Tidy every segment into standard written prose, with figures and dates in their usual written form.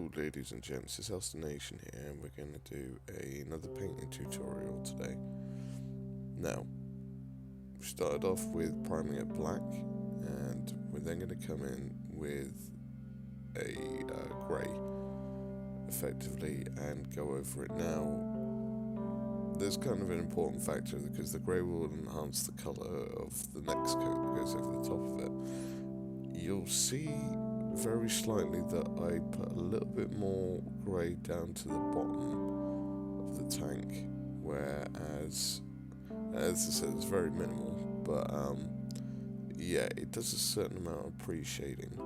Hello ladies and gents, it's Nation here and we're going to do another painting tutorial today. Now, we started off with priming it black and we're then going to come in with a grey effectively and go over it. Now, there's kind of an important factor because the grey will enhance the colour of the next coat that goes over the top of it. You'll see very slightly that I put a little bit more grey down to the bottom of the tank, whereas, as I said, it's very minimal, but yeah, it does a certain amount of pre-shading.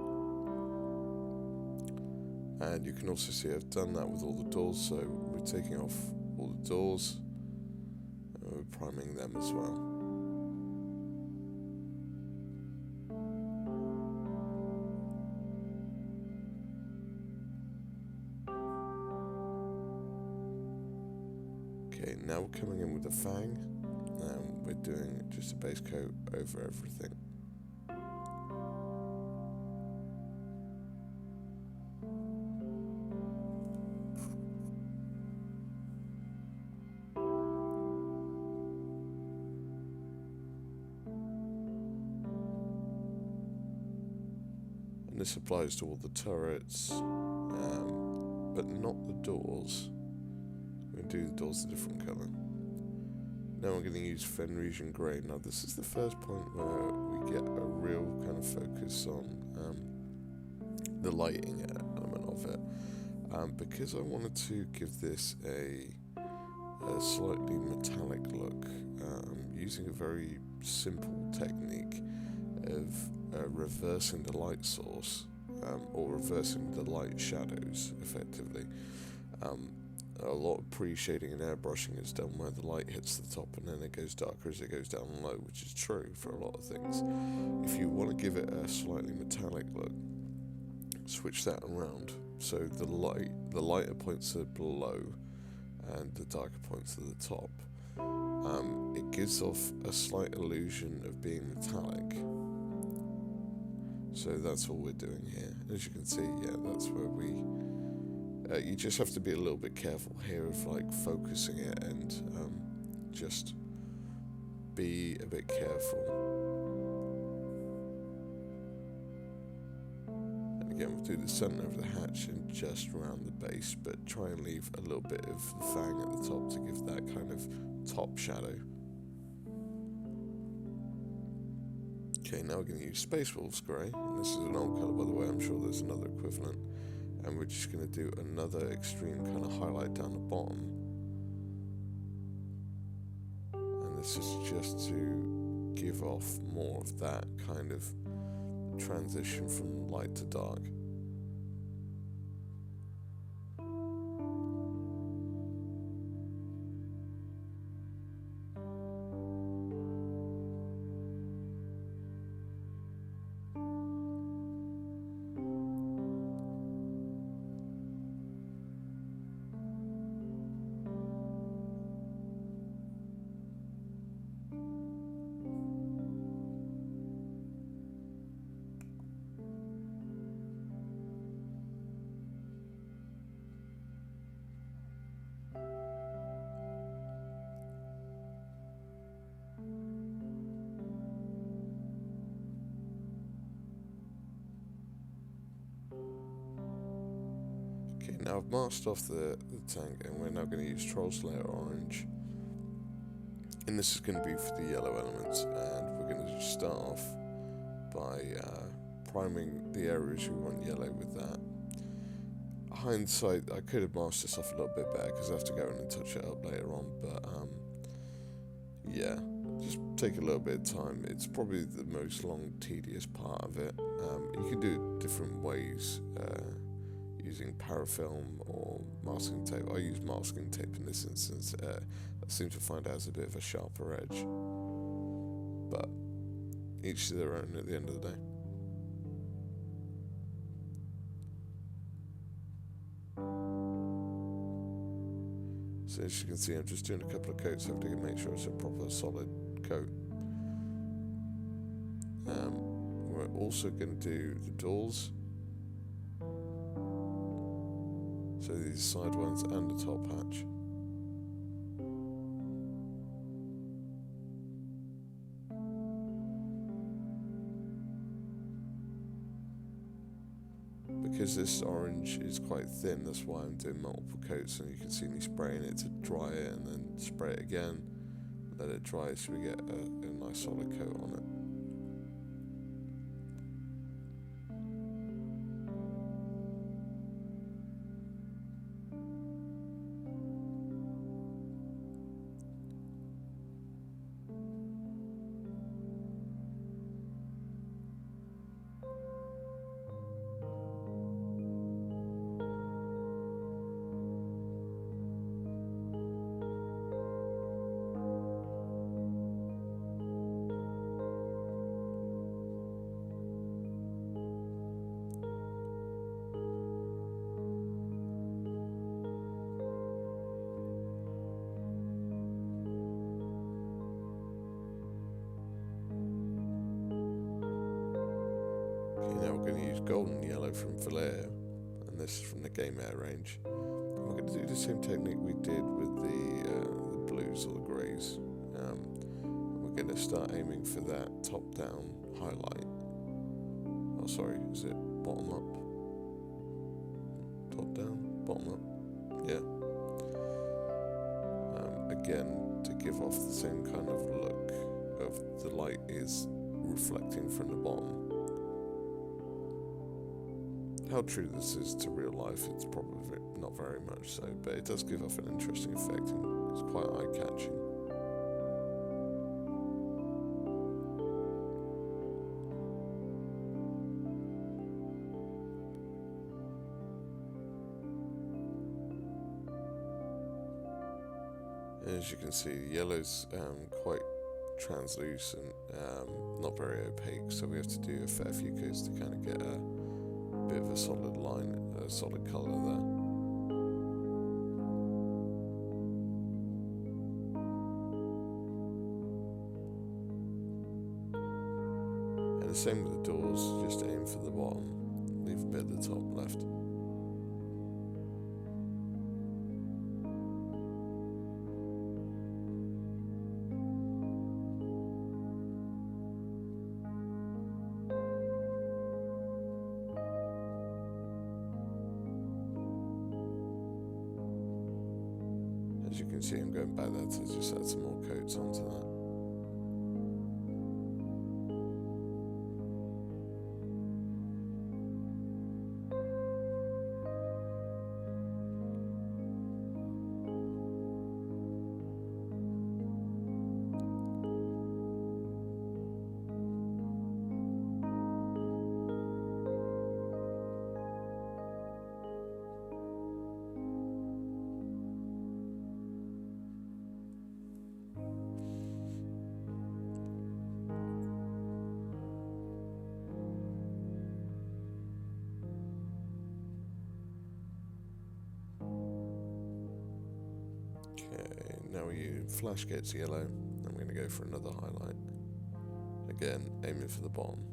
And you can also see I've done that with all the doors, so we're taking off all the doors and we're priming them as well. Okay, now we're coming in with the fang, and we're doing just a base coat over everything. And this applies to all the turrets, but not the doors. I'm going to do the doors a different colour. Now I'm going to use Fenrisian Grey. Now this is the first point where we get a real kind of focus on the lighting element of it. Because I wanted to give this a slightly metallic look, I'm using a very simple technique of reversing the light source, or reversing the light shadows effectively. A lot of pre-shading and airbrushing is done where the light hits the top and then it goes darker as it goes down low, which is true for a lot of things. If you want to give it a slightly metallic look, switch that around. So the lighter points are below and the darker points are the top. It gives off a slight illusion of being metallic. So that's all we're doing here. As you can see, yeah, that's where we... you just have to be a little bit careful here of like focusing it and just be a bit careful. And again, we'll do the center of the hatch and just around the base, but try and leave a little bit of the fang at the top to give that kind of top shadow. Okay, now we're going to use Space Wolves Grey. And this is an old colour, by the way. I'm sure there's another equivalent. And we're just going to do another extreme kind of highlight down the bottom. And this is just to give off more of that kind of transition from light to dark. Okay, now I've masked off the tank and we're now going to use Troll Slayer Orange. And this is going to be for the yellow elements, and we're going to just start off by priming the areas we want yellow with that. Hindsight, I could have masked this off a little bit better because I have to go in and touch it up later on, but yeah, just take a little bit of time. It's probably the most long, tedious part of it. You can do it different ways, using parafilm or masking tape. I use masking tape in this instance. I seem to find it has a bit of a sharper edge, but each to their own at the end of the day. So as you can see, I'm just doing a couple of coats. I have to make sure it's a proper solid coat. We're also going to do the doors. So these side ones and the top hatch. Because this orange is quite thin, that's why I'm doing multiple coats, and you can see me spraying it to dry it and then spray it again, let it dry so we get a nice solid coat on it. Now we're going to use gold and yellow from Vallejo, and this is from the Game Air range. And we're going to do the same technique we did with the blues or the greys. We're going to start aiming for that top-down highlight. Oh, sorry, is it bottom up? Top down, bottom up. Yeah. Again, to give off the same kind of look of the light is reflecting from the bottom. How true this is to real life, it's probably not very much so, but it does give off an interesting effect and it's quite eye-catching. As you can see, the yellow's quite translucent, not very opaque, so we have to do a fair few coats to kind of get a bit of a solid line, a solid colour there. And the same with the doors, just aim for the bottom, leave a bit at the top left. As you can see, I'm going back there to just add some more coats onto that. Now we flash gets yellow, I'm going to go for another highlight. Again, aiming for the bottom.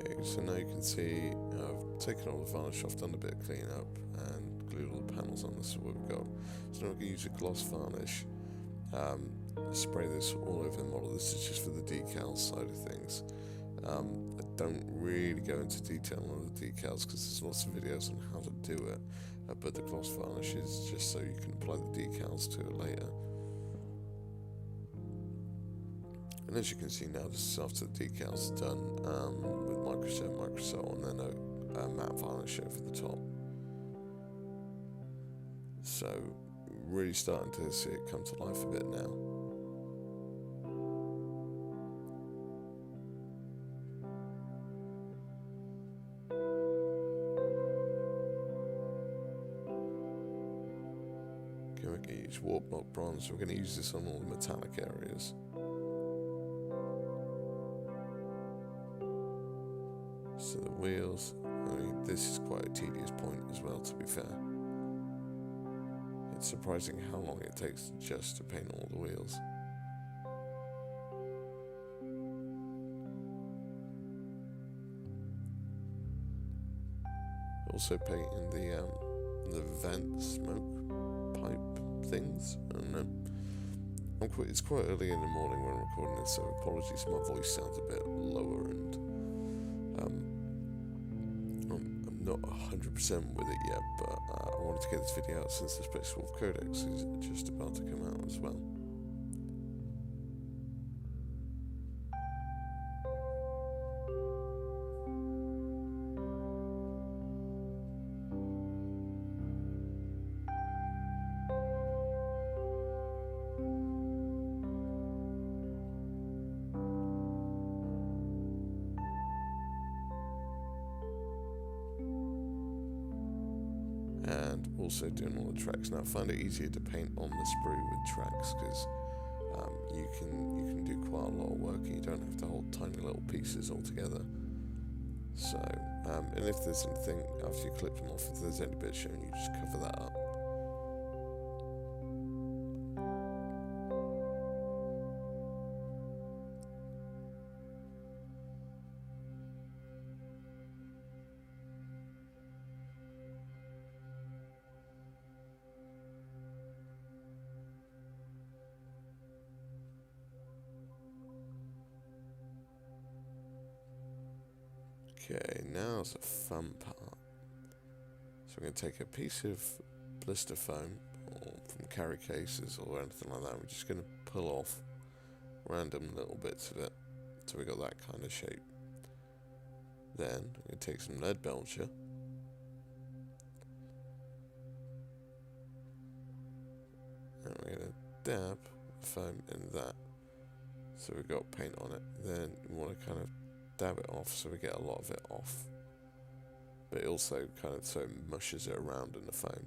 Okay, so now you can see I've taken all the varnish off, done a bit of clean up, and glued all the panels on. This is what we've got. So now we can use a gloss varnish, spray this all over the model. This is just for the decals side of things. I don't really go into detail on the decals because there's lots of videos on how to do it, but the gloss varnish is just so you can apply the decals to it later. And as you can see now, this is after the decals are done, with microcell, and then a matte varnish over the top. So really starting to see it come to life a bit now. Okay, we're going to use warp block bronze. We're going to use this on all the metallic areas. So the wheels, I mean, this is quite a tedious point as well, to be fair. It's surprising how long it takes just to paint all the wheels. Also painting the vent smoke pipe things. I don't know. It's quite early in the morning when I'm recording this, so apologies, my voice sounds a bit lower, and I'm not 100% with it yet, but I wanted to get this video out since the Space Wolf Codex is just about to come out as well. And also doing all the tracks. Now I find it easier to paint on the sprue with tracks because you can do quite a lot of work and you don't have to hold tiny little pieces all together. So, and if there's anything after you clip them off, if there's any bit showing, you just cover that up. Okay, now's the fun part. So we're going to take a piece of blister foam, or from carry cases or anything like that. We're just going to pull off random little bits of it, so we got that kind of shape. Then we're going to take some lead belcher, and we're going to dab foam in that, so we've got paint on it. Then we want to kind of dab it off so we get a lot of it off, but also kind of so it mushes it around in the foam.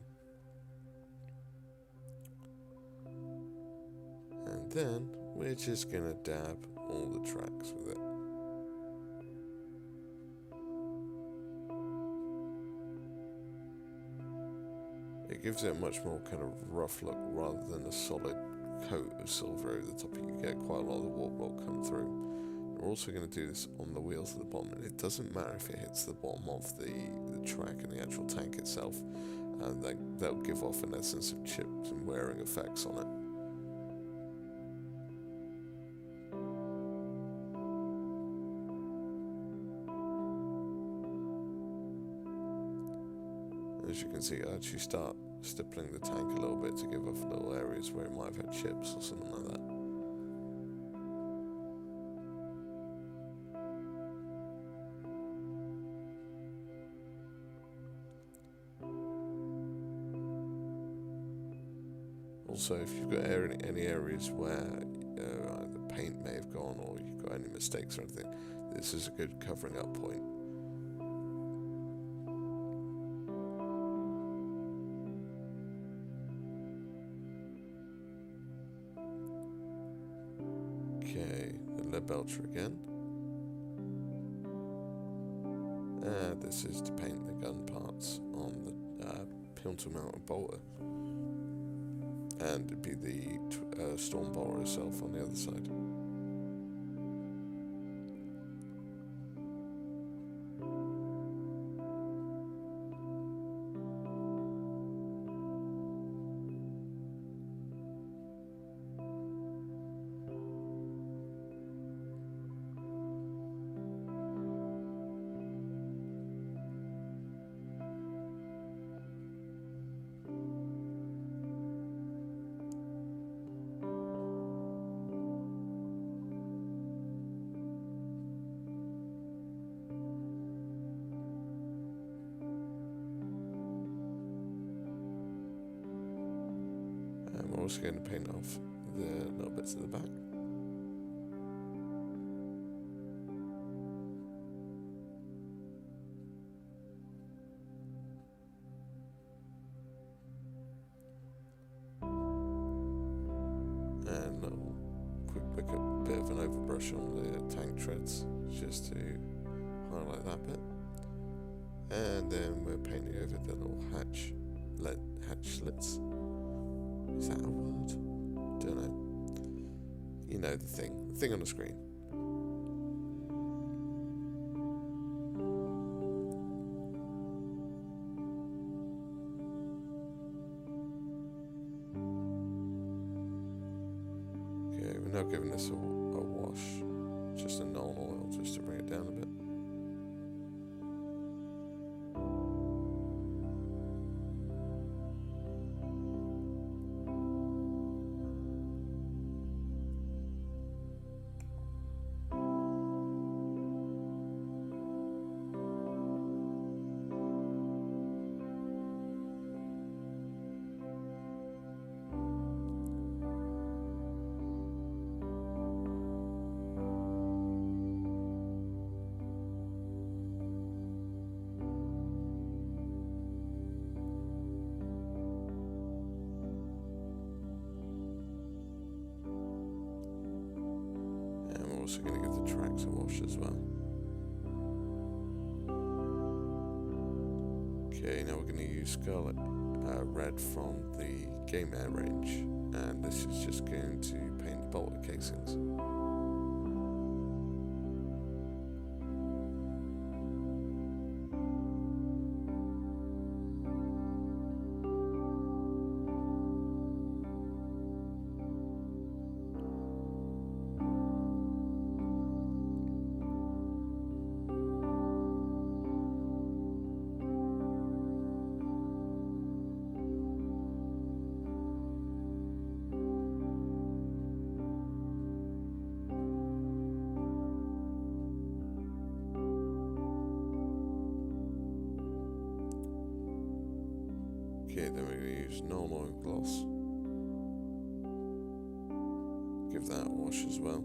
And then we're just gonna dab all the tracks with it. It gives it a much more kind of rough look rather than a solid coat of silver over the top. You get quite a lot of the warp block come through. We're also going to do this on the wheels at the bottom, and it doesn't matter if it hits the bottom of the track and the actual tank itself, and that'll give off an essence of chips and wearing effects on it. As you can see, I actually start stippling the tank a little bit to give off little areas where it might have had chips or something like that. Also, if you've got any areas where the paint may have gone, or you've got any mistakes or anything, this is a good covering up point. Okay, the lead belcher again. And this is to paint the gun parts on the pintle mounted bolter. And it'd be the storm bolter itself on the other side. also going to paint off the little bits at the back. And a little quick bit of an overbrush on the tank treads just to highlight that bit. And then we're painting over the little hatch slits. Is that a word? Don't know. You know, the thing on the screen. Okay, we're now giving this a wash, just a non-oil, just to bring it down a bit. Also going to give the tracks a wash as well. Okay, now we're going to use Scarlet Red from the Game Air range, and this is just going to paint the bolter casings. Okay, then we're going to use non-oil gloss. Give that a wash as well.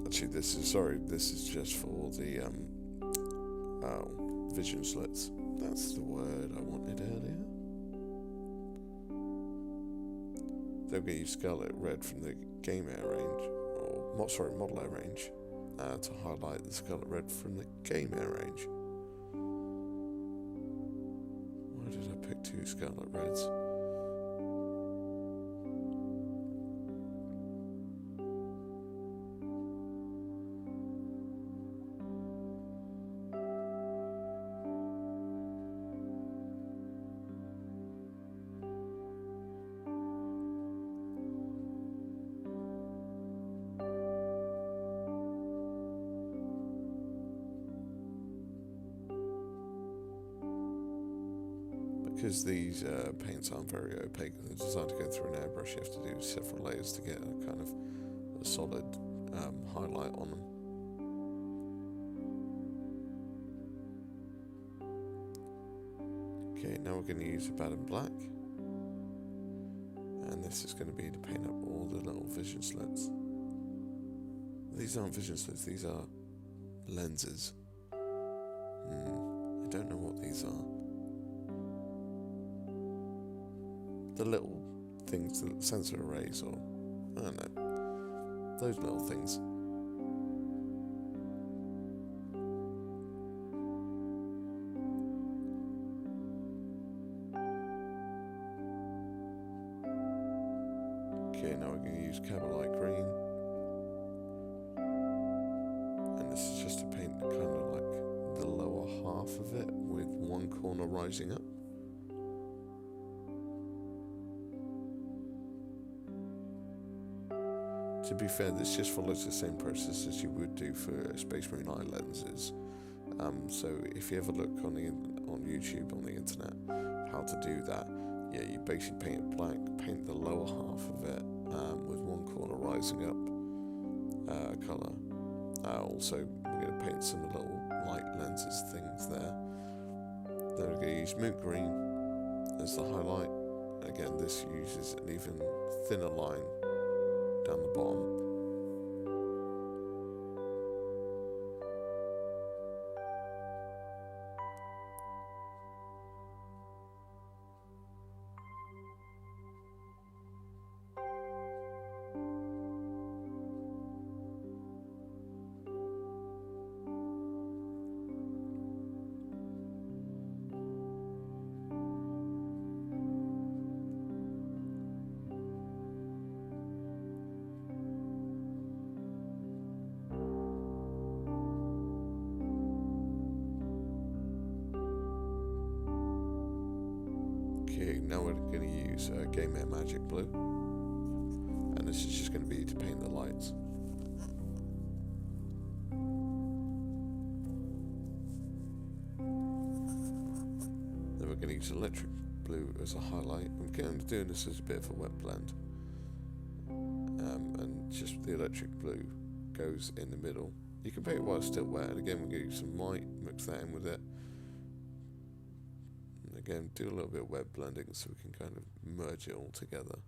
Actually, this is just for the vision slits. That's the word I wanted earlier. Then we're going to use Scarlet Red from the Game Air range, or Model Air range. To highlight the Scarlet Red from the Game Air range. Why did I pick two Scarlet Reds? Because these paints aren't very opaque, they're designed to go through an airbrush. You have to do several layers to get a kind of a solid highlight on them. Okay, now we're going to use a Baden Black, and this is going to be to paint up all the little vision slits. These aren't vision slits, these are lenses. I don't know what these are. The little things, the sensor arrays, or I don't know, those little things. Okay, now we're going to use Cabalite Green, and this is just to paint kind of like the lower half of it with one corner rising up. To be fair, this just follows the same process as you would do for Space Marine eye lenses. So if you ever look on YouTube, on the internet, how to do that, yeah, you basically paint it black, paint the lower half of it with one corner rising up colour. Also, we're going to paint some little light lenses things there. Then we're going to use mint green as the highlight. Again, this uses an even thinner line down the bottom. Okay, now we're going to use Game Air Magic Blue, and this is just going to be to paint the lights. Then we're going to use Electric Blue as a highlight. I'm going to do this as a bit of a wet blend, and just the Electric Blue goes in the middle. You can paint it while it's still wet, and again we're going to use some white, mix that in with it. Again, do a little bit of wet blending so we can kind of merge it all together.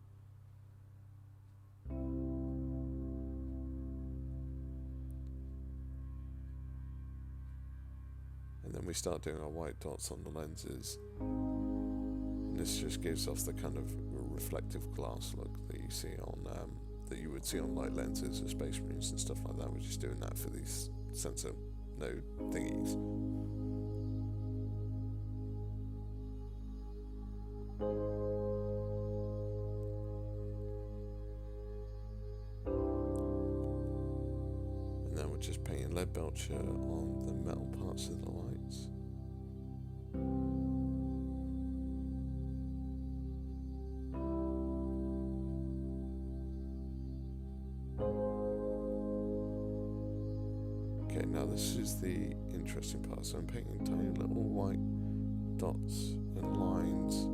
And then we start doing our white dots on the lenses. And this just gives off the kind of reflective glass look that you see on that you would see on light lenses or Space Marines and stuff like that. We're just doing that for these sensor node thingies. And then we're just painting lead belcher on the metal parts of the lights. Okay, now this is the interesting part. So I'm painting tiny little white dots and lines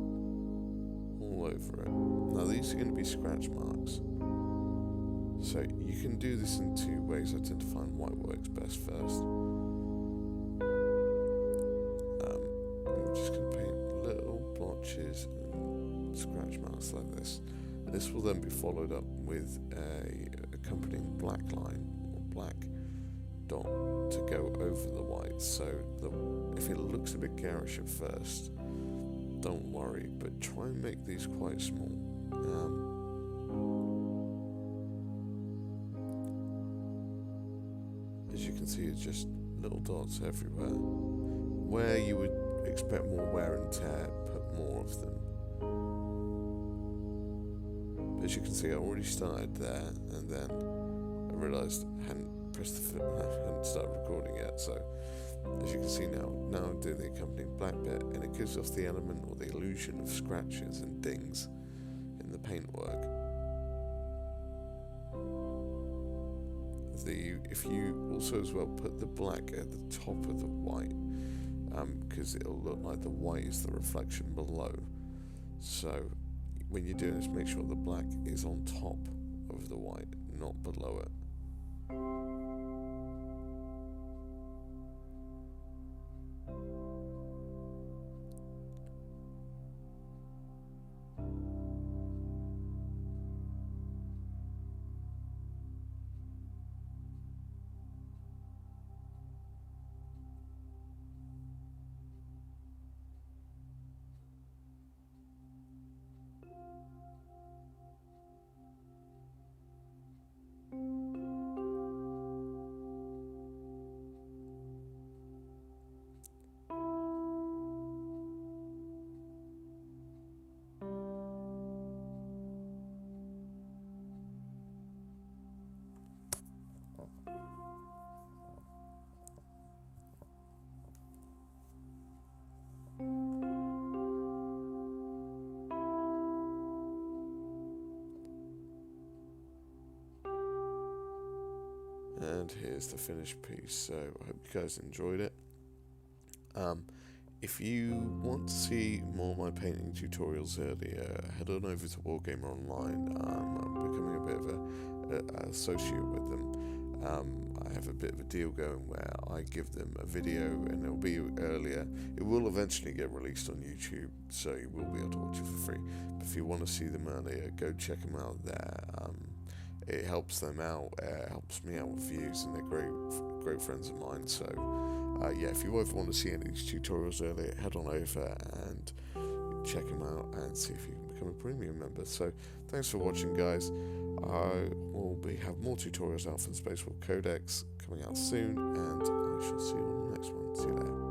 all over it. Now these are going to be scratch marks. So you can do this in two ways. I tend to find white works best first. We're just going to paint little blotches and scratch marks like this. And this will then be followed up with a accompanying black line or black dot to go over the white. So if it looks a bit garish at first, don't worry, but try and make these quite small. As you can see, it's just little dots everywhere. Where you would expect more wear and tear, put more of them. But as you can see, I already started there, and then I realised I hadn't started recording yet. So as you can see now I'm doing the accompanying black bit, and it gives off the element or the illusion of scratches and dings in the paintwork. If you also as well put the black at the top of the white, because it'll look like the white is the reflection below. So when you're doing this, make sure the black is on top of the white, not below it. And here's the finished piece. So I hope you guys enjoyed it. If you want to see more of my painting tutorials earlier, head on over to Wargamer Online. I'm becoming a bit of an associate with them. I have a bit of a deal going where I give them a video and it'll be earlier. It will eventually get released on YouTube, so you will be able to watch it for free. But if you want to see them earlier, go check them out there. It helps them out, helps me out with views, and they're great friends of mine. So yeah, if you ever want to see any of these tutorials earlier, head on over and check them out and see if you can become a premium member. So thanks for watching, guys. I will have more tutorials out for the Space Wolf Codex coming out soon, and I shall see you on the next one. See you later.